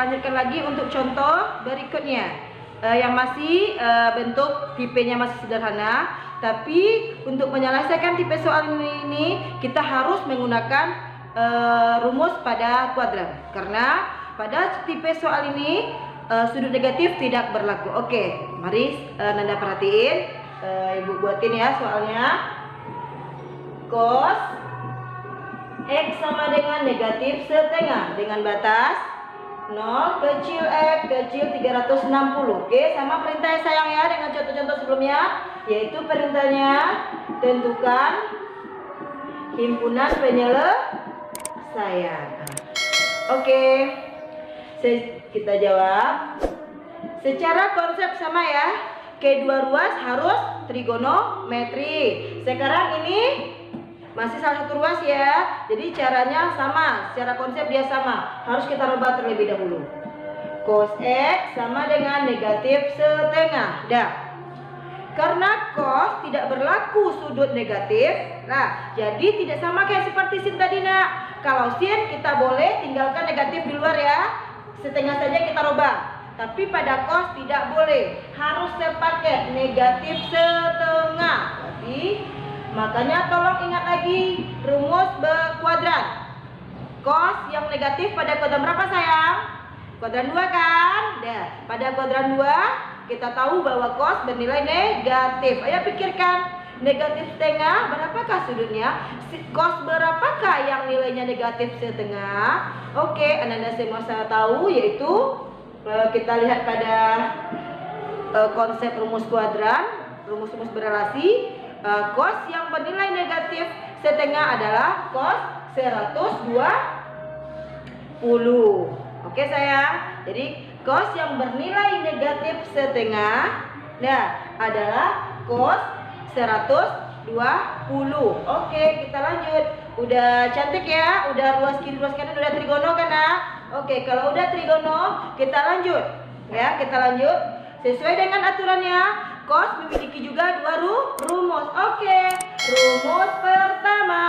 lanjutkan lagi untuk contoh berikutnya. Yang masih bentuk tipenya masih sederhana, tapi untuk menyelesaikan tipe soal ini kita harus menggunakan rumus pada kuadran, karena pada tipe soal ini sudut negatif tidak berlaku. Oke, mari Nanda perhatiin, Ibu buatin ya soalnya. Cos X sama dengan negatif setengah dengan batas 0 kecil X kecil 360. Oke, sama perintahnya sayang ya dengan contoh-contoh sebelumnya, yaitu perintahnya tentukan himpunan penyelesaian. Oke, kita jawab secara konsep sama ya. Kedua ruas harus trigonometri. Sekarang ini masih salah satu ruas ya, jadi caranya sama, secara konsep dia sama, harus kita rubah terlebih dahulu. Cos X sama dengan negatif setengah. Dah, karena cos tidak berlaku sudut negatif, nah jadi tidak sama kayak seperti sin tadi nak. Kalau sin kita boleh tinggalkan negatif di luar ya, setengah saja kita rubah. Tapi pada cos tidak boleh, harus sepaket negatif setengah. Berarti makanya tolong ingat lagi rumus berkuadran. Cos yang negatif pada kuadran berapa sayang? Kuadran 2 kan? Dah, pada kuadran 2 kita tahu bahwa cos bernilai negatif. Ayo pikirkan, negatif setengah berapakah sudutnya? Cos berapakah yang nilainya negatif setengah? Oke, Anda semua saya tahu, yaitu kita lihat pada konsep rumus kuadran, rumus-rumus berelasi. Cos yang bernilai negatif setengah adalah cos 120. Oke sayang, jadi cos yang bernilai negatif setengah adalah cos 120. Oke, kita lanjut. Udah cantik ya, udah ruas kiri ruas kanan, udah trigono kan nak? Oke, kalau udah trigono kita lanjut ya, kita lanjut sesuai dengan aturannya. Cos memiliki juga dua rumus. Oke, rumus pertama,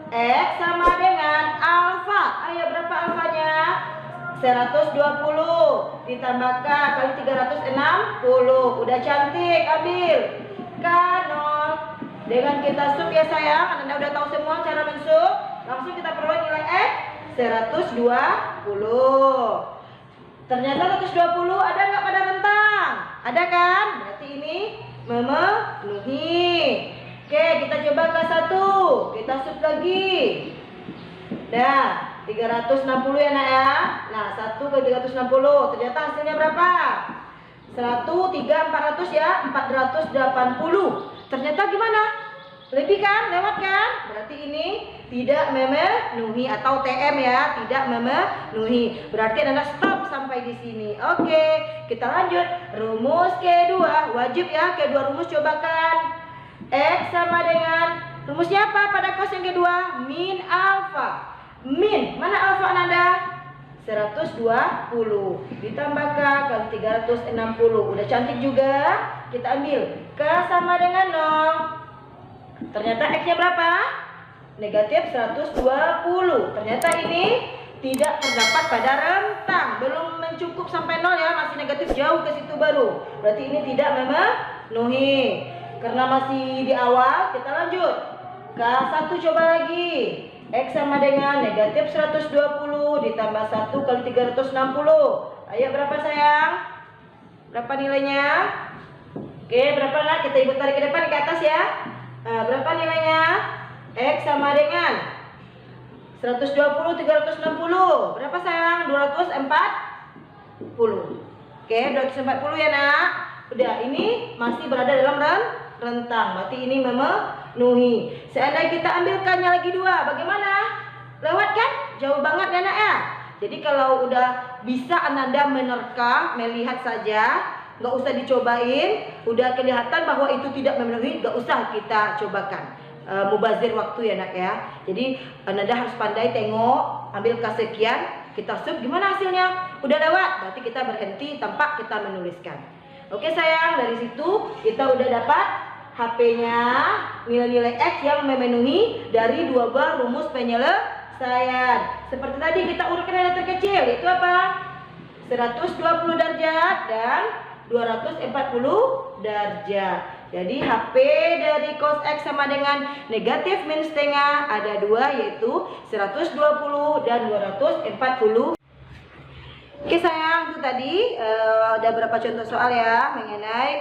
X sama dengan alfa. Ayo, berapa alfanya? 120 ditambahkan kali 360. Udah cantik, ambil K0. Dengan kita sub ya sayang, Anda udah tahu semua cara mensub. Langsung kita peroleh nilai X 120. Ternyata 120 ada nggak pada rentang? Ada kan? Berarti ini memenuhi. Oke, kita coba K1. Kita sub lagi. Dah, 360 ya nak ya. Nah, 1 ke 360. Ternyata hasilnya berapa? 100, 3, 400 ya. 480. Ternyata gimana? Lebih kan? Lewat kan? Berarti ini tidak memenuhi, atau TM ya, tidak memenuhi. Berarti Anda stop sampai di sini. Oke, kita lanjut. Rumus kedua, wajib ya, kedua rumus cobakan. X sama dengan, rumusnya apa pada cos yang kedua? Min alfa. Min, mana alfa Anda? 120 ditambahkan kali 360. Udah cantik juga. Kita ambil K sama dengan 0. Ternyata X-nya berapa? Negatif 120. Ternyata ini tidak terdapat pada rentang, belum mencukup sampai 0 ya, masih negatif jauh ke situ baru. Berarti ini tidak memenuhi. Karena masih di awal, kita lanjut. K1 coba lagi. X sama dengan negatif 120 ditambah 1 kali 360. Ayo, berapa sayang? Berapa nilainya? Oke, berapa nak? Kita ibu tarik ke depan, ke atas ya. Berapa nilainya? X sama dengan 120, 360. Berapa sayang? 240. Oke, 240 ya nak. Udah, ini masih berada dalam rentang. Berarti ini memenuhi. Seandainya kita ambilkannya lagi 2, bagaimana? Lewat kan? Jauh banget ya nak ya. Jadi kalau udah bisa Ananda menerka, melihat saja, nggak usah dicobain, udah kelihatan bahwa itu tidak memenuhi, nggak usah kita cobakan. Mubazir waktu ya nak ya. Jadi Ananda harus pandai tengok, ambil kesekian, kita sub, gimana hasilnya? Udah lewat, berarti kita berhenti tanpa kita menuliskan. Oke sayang, dari situ kita udah dapat HP-nya, nilai-nilai X yang memenuhi dari dua buah rumus penyelesaian. sayang. Seperti tadi kita urutkan yang terkecil, itu apa? 120 derajat dan 240 derajat. Jadi HP dari cos X sama dengan negatif min setengah ada dua, yaitu 120 dan 240. Oke sayang, itu tadi ada beberapa contoh soal ya mengenai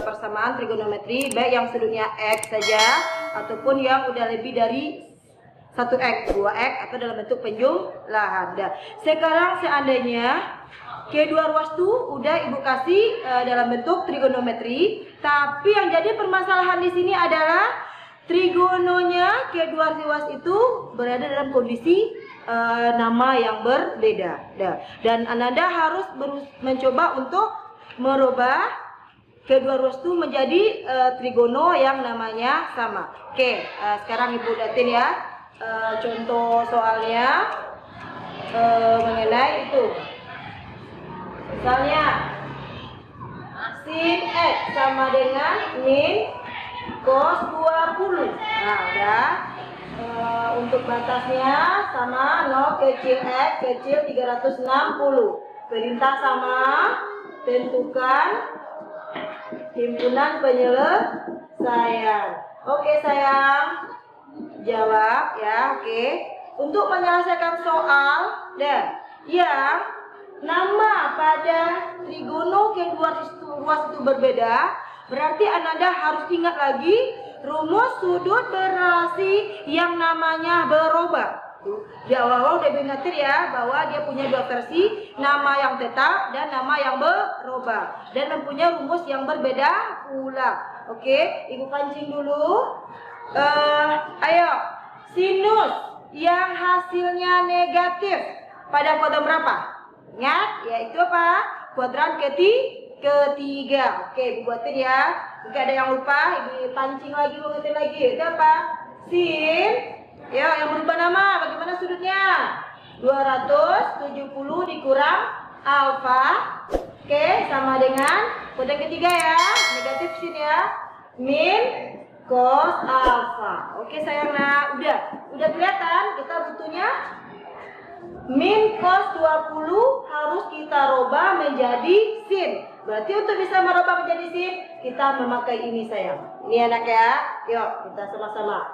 persamaan trigonometri, baik yang sudutnya X saja ataupun yang udah lebih dari 1x, 2x atau dalam bentuk penjumlahan. Sekarang seandainya kedua ruas itu udah ibu kasih dalam bentuk trigonometri, tapi yang jadi permasalahan di sini adalah trigononya kedua ruas itu berada dalam kondisi nama yang berbeda. Dan Ananda harus mencoba untuk merubah kedua ruas itu menjadi trigono yang namanya sama. Oke, sekarang ibu lihatin ya contoh soalnya mengenai itu. Misalnya sin X sama dengan min cos 20. Nah, udah. Untuk batasnya sama 0 kecil X kecil 360. Perintah sama, tentukan himpunan penyelesaian. Oke sayang, jawab ya. Oke. Untuk menyelesaikan soal yang nama pada trigono kedua ruas itu berbeda, berarti Ananda harus ingat lagi rumus sudut berrelasi yang namanya berubah. Di awal-awal udah ingatin ya bahwa dia punya dua versi, nama yang tetap dan nama yang berubah, dan mempunyai rumus yang berbeda pula. Oke, ibu pancing dulu. Ayo, sinus yang hasilnya negatif pada kuadran berapa? Ingat, yaitu apa? Kuadran ketiga. Oke, ibu buatin ya. Jika ada yang lupa, ibu pancing lagi, buatin lagi. Itu apa? Sin. Ya, yang berubah nama, bagaimana sudutnya? 270 dikurang alfa. Oke, sama dengan kuadran ketiga ya. Negatif sin ya. Min cos alfa. Oke sayang, nah udah kelihatan kita butuhnya min cos 20 harus kita rubah menjadi sin. Berarti untuk bisa merubah menjadi sin, kita memakai ini sayang. Ini anak ya. Yuk kita sama-sama.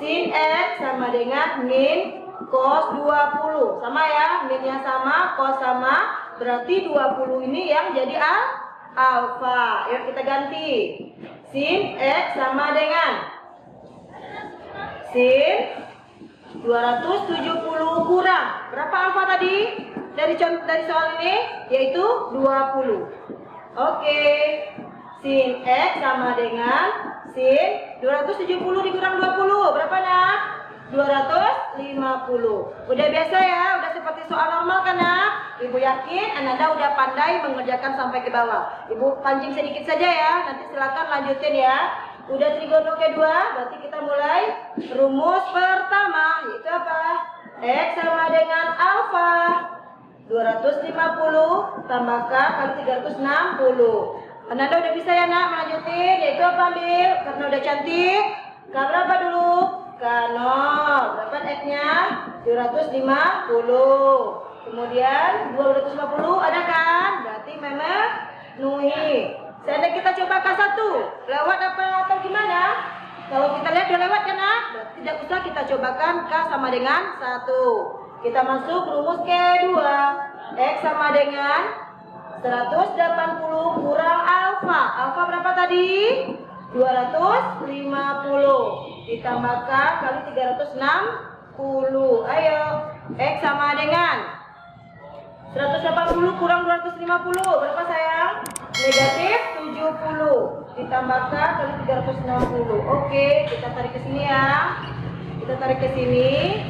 Sin X sama dengan min cos 20. Sama ya, minnya sama, cos sama. Berarti 20 ini yang jadi alfa. Yuk kita ganti. Sin X sama dengan sin 270 kurang berapa alfa tadi? Dari soal ini yaitu 20. Oke. Sin X sama dengan sin 270 dikurang 20. Berapa nak? 250. Udah biasa ya, udah seperti soal normal kan nak? Ibu yakin Ananda udah pandai mengerjakan sampai ke bawah. Ibu pancing sedikit saja ya, nanti silakan lanjutin ya. Udah trigono kedua, berarti kita mulai rumus pertama, yaitu apa? X sama dengan alfa 250 tambahkan kali 360. Ananda udah bisa ya nak melanjutin, yaitu apa ambil? Karena udah cantik. K berapa dulu? K0. Berapa X-nya? 250. Kemudian 250 ada kan? Berarti memenuhi. Seandainya kita coba K1, lewat apa atau gimana? Kalau kita lihat udah lewat kan? Berarti tidak usah kita cobakan K sama dengan 1. Kita masuk rumus kedua. X sama dengan 180 kurang alfa. Alfa berapa tadi? 250. Ditambahkan kali 360. Ayo. X sama dengan 180 kurang 250. Berapa sayang? Negatif 70. Ditambahkan kali 360. Oke, kita tarik ke sini ya. Kita tarik ke sini.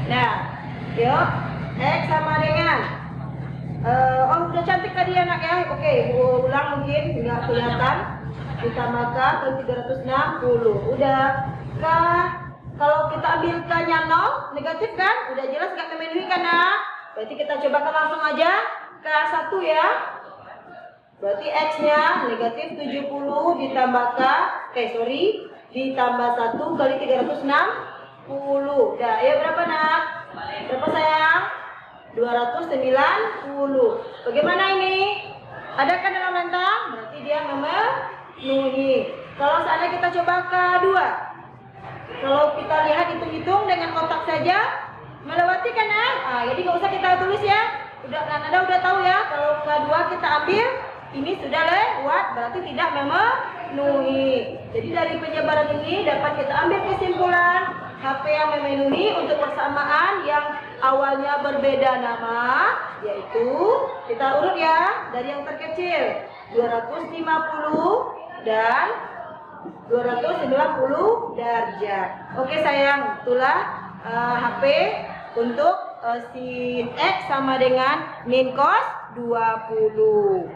Nah, yuk. X sama dengan udah cantik tadi anak ya. Oke, ulang mungkin nggak kelihatan. Ditambahkan kali 360. Udah. Kalau kita ambil K-nya 0, negatif kan? Udah jelas nggak memenuhi kan nak? Berarti kita cobakan langsung aja K1 ya. Berarti X-nya negatif 70 ditambahkan ditambah 1 kali 360. Dah, ya berapa nak? Berapa sayang? 290. Bagaimana ini? Ada kan dalam rentang? Berarti dia memenuhi. Kalau seandainya kita coba K2, kalau kita lihat hitung-hitung dengan kotak saja melewati kan nak? Jadi nggak usah kita tulis ya. Anda udah tahu ya, kalau K2 kita ambil ini sudah lewat, berarti tidak memenuhi. Jadi dari penyebaran ini dapat kita ambil kesimpulan HP yang memenuhi untuk persamaan yang awalnya berbeda nama, yaitu kita urut ya dari yang terkecil 250 dan 290 derajat. Oke sayang, itulah HP untuk sin X sama dengan min cos 20.